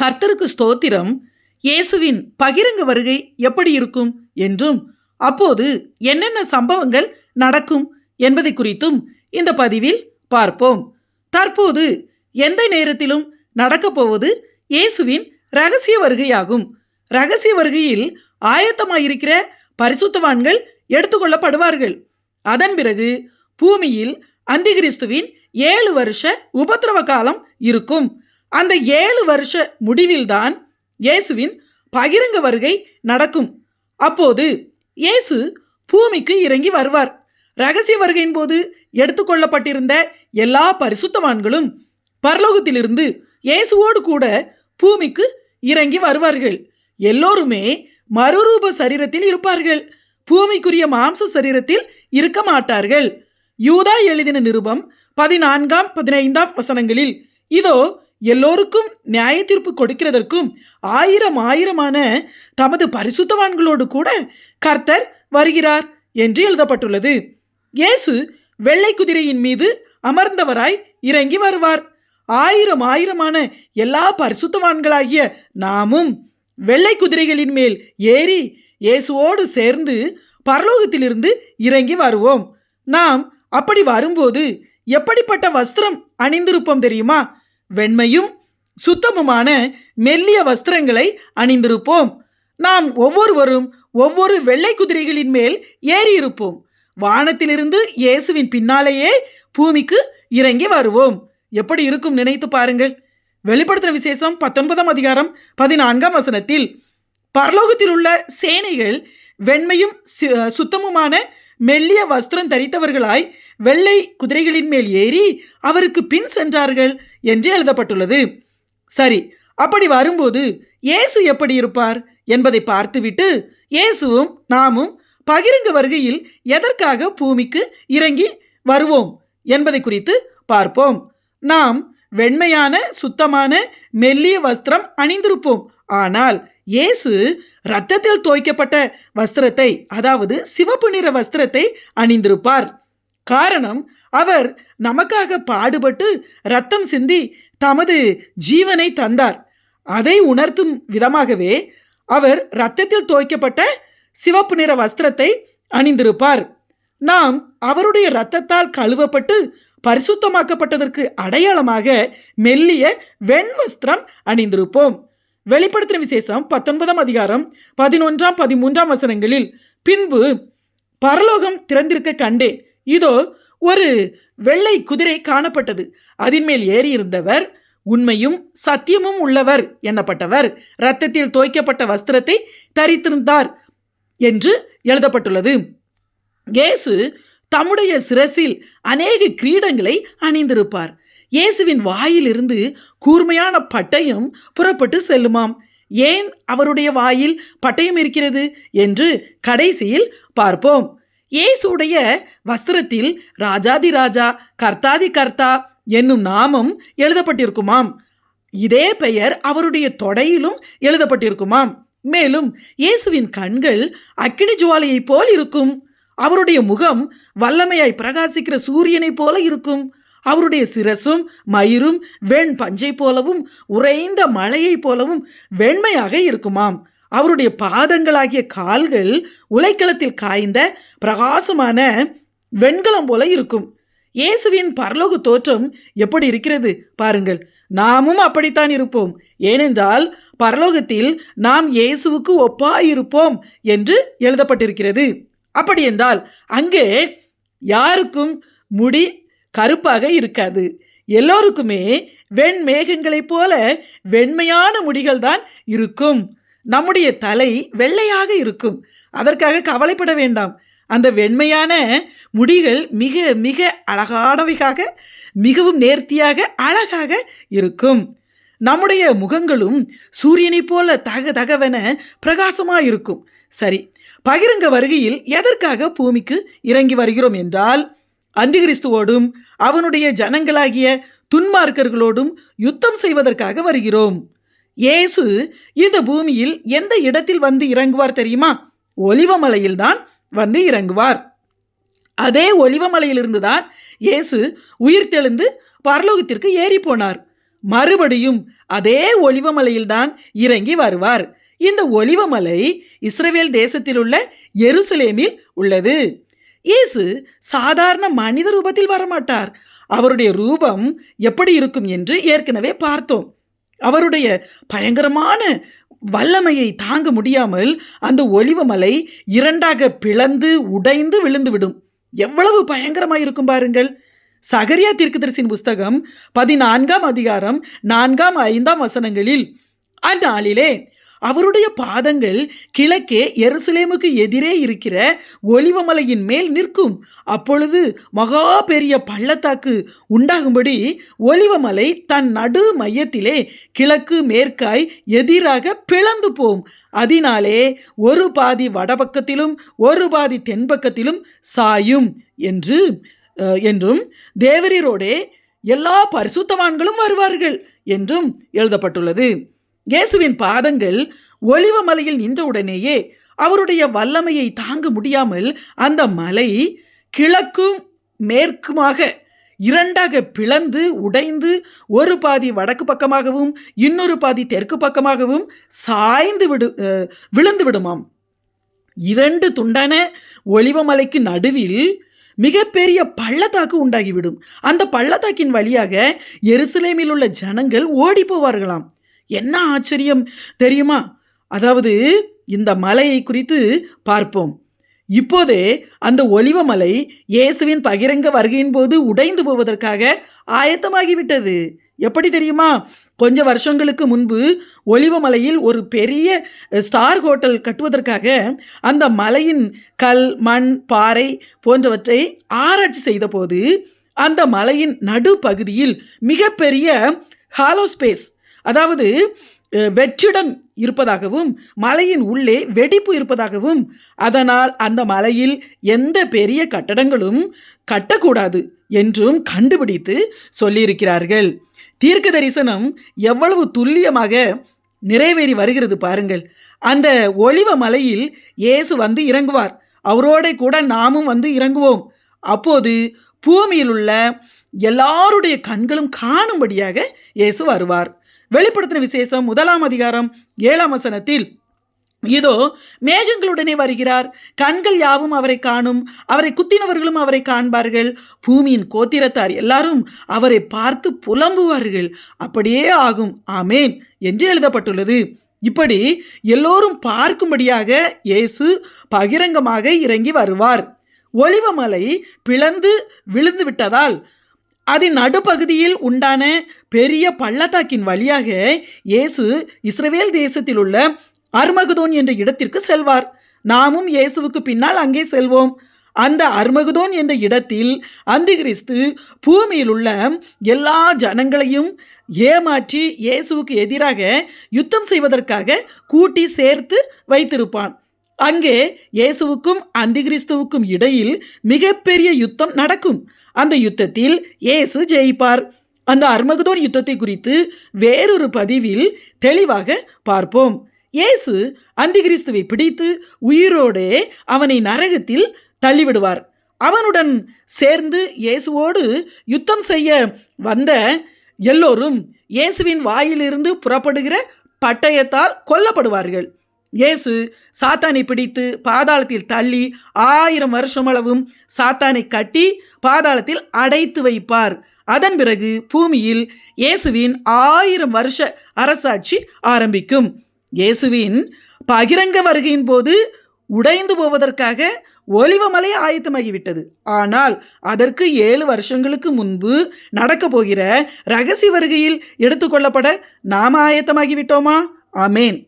கர்த்தருக்கு ஸ்தோத்திரம். இயேசுவின் பகிரங்க வருகை எப்படி இருக்கும் என்றும் அப்போது என்னென்ன சம்பவங்கள் நடக்கும் என்பதை குறித்தும் இந்த பதிவில் பார்ப்போம். தற்போது எந்த நேரத்திலும் நடக்கப் போவது இயேசுவின் ரகசிய வருகையாகும். ரகசிய வருகையில் ஆயத்தமாயிருக்கிற பரிசுத்தவான்கள் எடுத்துக்கொள்ளப்படுவார்கள். அதன் பிறகு பூமியில் அந்திகிறிஸ்துவின் 7 வருஷ உபத்திரவ காலம் இருக்கும். அந்த 7 வருஷ முடிவில்தான் இயேசுவின் பகிரங்க வருகை நடக்கும். அப்போது இயேசு பூமிக்கு இறங்கி வருவார். ரகசிய வருகையின் போது எடுத்துக்கொள்ளப்பட்டிருந்த எல்லா பரிசுத்தவான்களும் பரலோகத்திலிருந்து இயேசுவோடு கூட பூமிக்கு இறங்கி வருவார்கள். எல்லோருமே மறுரூப சரீரத்தில் இருப்பார்கள். பூமிக்குரிய மாம்ச சரீரத்தில் இருக்க மாட்டார்கள். யூதா எழுதின நிருபம் 14, 15 வசனங்களில் இதோ எல்லோருக்கும் நியாய தீர்ப்பு கொடுக்கிறதற்கும் ஆயிரமான தமது பரிசுத்தவான்களோடு கூட கர்த்தர் வருகிறார் என்று எழுதப்பட்டுள்ளது. இயேசு வெள்ளை குதிரையின் மீது அமர்ந்தவராய் இறங்கி வருவார். ஆயிரமான எல்லா பரிசுத்தவான்களாகிய நாமும் வெள்ளை குதிரைகளின் மேல் ஏறி இயேசுவோடு சேர்ந்து பரலோகத்திலிருந்து இறங்கி வருவோம். நாம் அப்படி வரும்போது எப்படிப்பட்ட வஸ்திரம் அணிந்திருப்போம் தெரியுமா? வெண்மையும் சுத்தமுமான மெல்லிய வஸ்திரங்களை அணிந்திருப்போம். நாம் ஒவ்வொருவரும் ஒவ்வொரு வெள்ளை குதிரைகளின் மேல் ஏறி இருப்போம். வானத்திலிருந்து இயேசுவின் பின்னாலேயே பூமிக்கு இறங்கி வருவோம். எப்படி இருக்கும் நினைத்து பாருங்கள். வெளிப்படுத்தின விசேஷம் 19 அதிகாரம் 14 வசனத்தில் பரலோகத்தில் உள்ள சேனைகள் வெண்மையும் சுத்தமுமான மெல்லிய வஸ்திரம் தரித்தவர்களாய் வெள்ளை குதிரைகளின் மேல் ஏறி அவருக்கு பின் சென்றார்கள் என்று எழுதப்பட்டுள்ளது. சரி, அப்படி வரும்போது இயேசு எப்படி இருப்பார் என்பதை பார்த்துவிட்டு இயேசுவும் நாமும் பகிரங்க வருகையில் எதற்காக பூமிக்கு இறங்கி வருவோம் என்பதை குறித்து பார்ப்போம். நாம் வெண்மையான சுத்தமான மெல்லிய வஸ்திரம் அணிந்திருப்போம். ஆனால் இயேசு இரத்தத்தில் தோய்க்கப்பட்ட வஸ்திரத்தை, அதாவது சிவப்பு நிற வஸ்திரத்தை அணிந்திருப்பார். காரணம், அவர் நமக்காக பாடுபட்டு இரத்தம் சிந்தி தமது ஜீவனை தந்தார். அதை உணர்த்தும் விதமாகவே அவர் இரத்தத்தில் தோய்க்கப்பட்ட சிவப்பு நிற வஸ்திரத்தை அணிந்திருப்பார். நாம் அவருடைய இரத்தத்தால் கழுவப்பட்டு பரிசுத்தமாக்கப்பட்டதற்கு அடையாளமாக மெல்லிய வெண் வஸ்திரம் அணிந்திருப்போம். வெளிப்படுத்தின விசேஷம் 19 அதிகாரம் 11, 13 வசனங்களில் பின்பு பரலோகம் திறந்திருக்க கண்டேன். இதோ ஒரு வெள்ளை குதிரை காணப்பட்டது. அதன் மேல் ஏறியிருந்தவர் உண்மையும் சத்தியமும் உள்ளவர் எண்ணப்பட்டவர். இரத்தத்தில் தோய்க்கப்பட்ட வஸ்திரத்தை தரித்திருந்தார் என்று எழுதப்பட்டுள்ளது. இயேசு தம்முடைய சிரசில் அநேக கிரீடங்களை அணிந்திருப்பார். இயேசுவின் வாயிலிருந்து கூர்மையான பட்டயம் புறப்பட்டு செல்லுமாம். ஏன் அவருடைய வாயில் பட்டயம் இருக்கிறது என்று கடைசியில் பார்ப்போம். இயேசுடைய வஸ்திரத்தில் ராஜாதி ராஜா, கர்த்தாதி கர்த்தா என்னும் நாமம் எழுதப்பட்டிருக்குமாம். இதே பெயர் அவருடைய தொடையிலும் எழுதப்பட்டிருக்குமாம். மேலும் இயேசுவின் கண்கள் அக்கினி ஜுவாலையை போல் இருக்கும். அவருடைய முகம் வல்லமையாய் பிரகாசிக்கிற சூரியனை போல இருக்கும். அவருடைய சிரசும் மயிரும் வெண் பஞ்சை போலவும் உறைந்த மலையை போலவும் வெண்மையாக இருக்குமாம். அவருடைய பாதங்களாகிய கால்கள் உலைக்களத்தில் காய்ந்த பிரகாசமான வெண்கலம் போல இருக்கும். இயேசுவின் பரலோக தோற்றம் எப்படி இருக்கிறது பாருங்கள். நாமும் அப்படித்தான் இருப்போம். ஏனென்றால் பரலோகத்தில் நாம் இயேசுவுக்கு ஒப்பாயிருப்போம் என்று எழுதப்பட்டிருக்கிறது. அப்படி என்றால் அங்கே யாருக்கும் முடி கருப்பாக இருக்காது. எல்லோருக்குமே வெண்மேகங்களைப் போல வெண்மையான முடிகள் தான் இருக்கும். நம்முடைய தலை வெள்ளையாக இருக்கும். அதற்காக கவலைப்பட வேண்டாம். அந்த வெண்மையான முடிகள் மிக மிக அழகானவையாக, மிகவும் நேர்த்தியாக அழகாக இருக்கும். நம்முடைய முகங்களும் சூரியனைப் போல தகவென பிரகாசமாக இருக்கும். சரி, பகிரங்க வருகையில் எதற்காக பூமிக்கு இறங்கி வருகிறோம் என்றால், அந்திகிறிஸ்துவோடும் அவனுடைய ஜனங்களாகிய துன்மார்க்கர்களோடும் யுத்தம் செய்வதற்காக வருகிறோம். இயேசு இந்த பூமியில் எந்த இடத்தில் வந்து இறங்குவார் தெரியுமா? ஒலிவமலையில் தான் வந்து இறங்குவார். அதே ஒலிவமலையிலிருந்து தான் இயேசு உயிர்த்தெழுந்து பரலோகத்திற்கு ஏறி போனார். மறுபடியும் அதே ஒலிவமலையில்தான் இறங்கி வருவார். இந்த ஒலிவமலை இஸ்ரவேல் தேசத்தில் உள்ள எருசலேமில் உள்ளது. இயேசு சாதாரண மனித ரூபத்தில் வரமாட்டார். அவருடைய ரூபம் எப்படி இருக்கும் என்று ஏற்கனவே பார்த்தோம். அவருடைய பயங்கரமான வல்லமையை தாங்க முடியாமல் அந்த ஒலிவமலை இரண்டாக பிளந்து உடைந்து விழுந்துவிடும். எவ்வளவு பயங்கரமாய் இருக்கும் பாருங்கள். சகரியா தீர்க்கதரிசியின் புஸ்தகம் 14ஆம் அதிகாரம் 4, 5 வசனங்களில், அந்நாளிலே அவருடைய பாதங்கள் கிழக்கே எருசலேமுக்கு எதிரே இருக்கிற ஒலிவமலையின் மேல் நிற்கும். அப்பொழுது மகா பெரிய பள்ளத்தாக்கு உண்டாகும்படி ஒலிவமலை தன் நடு மையத்திலே கிழக்கு மேற்காய் எதிராக பிளந்து போம். அதனாலே ஒரு பாதி வடபக்கத்திலும் ஒரு பாதி தென்பக்கத்திலும் சாயும் என்றும் தேவரீரோடே எல்லா பரிசுத்தவான்களும் வருவார்கள் என்றும் எழுதப்பட்டுள்ளது. இயேசுவின் பாதங்கள் ஒலிவமலையில் நின்றவுடனேயே அவருடைய வல்லமையை தாங்க முடியாமல் அந்த மலை கிழக்கும் மேற்குமாக இரண்டாக பிளந்து உடைந்து ஒரு பாதி வடக்கு பக்கமாகவும் இன்னொரு பாதி தெற்கு பக்கமாகவும் சாய்ந்து விழுந்து விடுமாம். இரண்டு துண்டான ஒலிவமலைக்கு நடுவில் மிகப்பெரிய பள்ளத்தாக்கு உண்டாகிவிடும். அந்த பள்ளத்தாக்கின் வழியாக எருசலேமில் உள்ள ஜனங்கள் ஓடி போவார்களாம். என்ன ஆச்சரியம் தெரியுமா? அதாவது இந்த மலையை குறித்து பார்ப்போம். இப்போதே அந்த ஒலிவமலை இயேசுவின் பகிரங்க வருகையின் போது உடைந்து போவதற்காக ஆயத்தமாகிவிட்டது. எப்படி தெரியுமா? கொஞ்ச வருஷங்களுக்கு முன்பு ஒலிவமலையில் ஒரு பெரிய ஸ்டார் ஹோட்டல் கட்டுவதற்காக அந்த மலையின் கல், மண், பாறை போன்றவற்றை ஆராய்ச்சி செய்த போது அந்த மலையின் நடுப்பகுதியில் மிகப்பெரிய ஹாலோ ஸ்பேஸ், அதாவது வெற்றிடம் இருப்பதாகவும் மலையின் உள்ளே வெடிப்பு இருப்பதாகவும், அதனால் அந்த மலையில் எந்த பெரிய கட்டடங்களும் கட்டக்கூடாது என்றும் கண்டுபிடித்து சொல்லியிருக்கிறார்கள். தீர்க்க தரிசனம் எவ்வளவு துல்லியமாக நிறைவேறி வருகிறது பாருங்கள். அந்த ஒலிவ மலையில் இயேசு வந்து இறங்குவார். அவரோட கூட நாமும் வந்து இறங்குவோம். அப்போது பூமியில் உள்ள எல்லாருடைய கண்களும் காணும்படியாக இயேசு வருவார். வெளிப்படுத்தின விசேஷம் 1ஆம் அதிகாரம் 7ஆம் வசனத்தில், இதோ மேகங்களுடனே வருகிறார், கண்கள் யாவும் அவரை காணும், அவரை குத்தினவர்களும் அவரை காண்பார்கள், பூமியின் கோத்திரத்தார் எல்லாரும் அவரை பார்த்து புலம்புவார்கள், அப்படியே ஆகும், ஆமேன் என்று எழுதப்பட்டுள்ளது. இப்படி எல்லோரும் பார்க்கும்படியாக இயேசு பகிரங்கமாக இறங்கி வருவார். ஒலிவமலை பிளந்து விழுந்து விட்டதால் அதன் நடுப்பகுதியில் உண்டான பெரிய பள்ளத்தாக்கின் வழியாக இயேசு இஸ்ரவேல் தேசத்தில் உள்ள அர்மகுதோன் என்ற இடத்திற்கு செல்வார். நாமும் இயேசுவுக்கு பின்னால் அங்கே செல்வோம். அந்த அர்மகுதோன் என்ற இடத்தில் அந்திகிறிஸ்து பூமியில் உள்ள எல்லா ஜனங்களையும் ஏமாற்றி இயேசுவுக்கு எதிராக யுத்தம் செய்வதற்காக கூட்டி சேர்த்து வைத்திருப்பான். அங்கே இயேசுவுக்கும் அந்திகிறிஸ்துவுக்கும் இடையில் மிகப்பெரிய யுத்தம் நடக்கும். அந்த யுத்தத்தில் இயேசு ஜெயிப்பார். அந்த அர்மகுதோன் யுத்தத்தை குறித்து வேறொரு பதிவில் தெளிவாக பார்ப்போம். இயேசு அந்திகிறிஸ்துவை பிடித்து உயிரோடே அவனை நரகத்தில் தள்ளிவிடுவார். அவனுடன் சேர்ந்து இயேசுவோடு யுத்தம் செய்ய வந்த எல்லோரும் இயேசுவின் வாயிலிருந்து புறப்படுகிற பட்டயத்தால் கொல்லப்படுவார்கள். இயேசு சாத்தானை பிடித்து பாதாளத்தில் தள்ளி 1000 வருஷமளவும் சாத்தானை கட்டி பாதாளத்தில் அடைத்து வைப்பார். அதன் பிறகு பூமியில் இயேசுவின் 1000 வருஷ அரசாட்சி ஆரம்பிக்கும். இயேசுவின் பகிரங்க வருகையின் போது உடைந்து போவதற்காக ஒலிவமலை ஆயத்தமாகிவிட்டது. ஆனால் அதற்கு 7 வருஷங்களுக்கு முன்பு நடக்க போகிற இரகசிய வருகையில் எடுத்துக்கொள்ளப்பட நாம் ஆயத்தமாகிவிட்டோமா? ஆமேன்.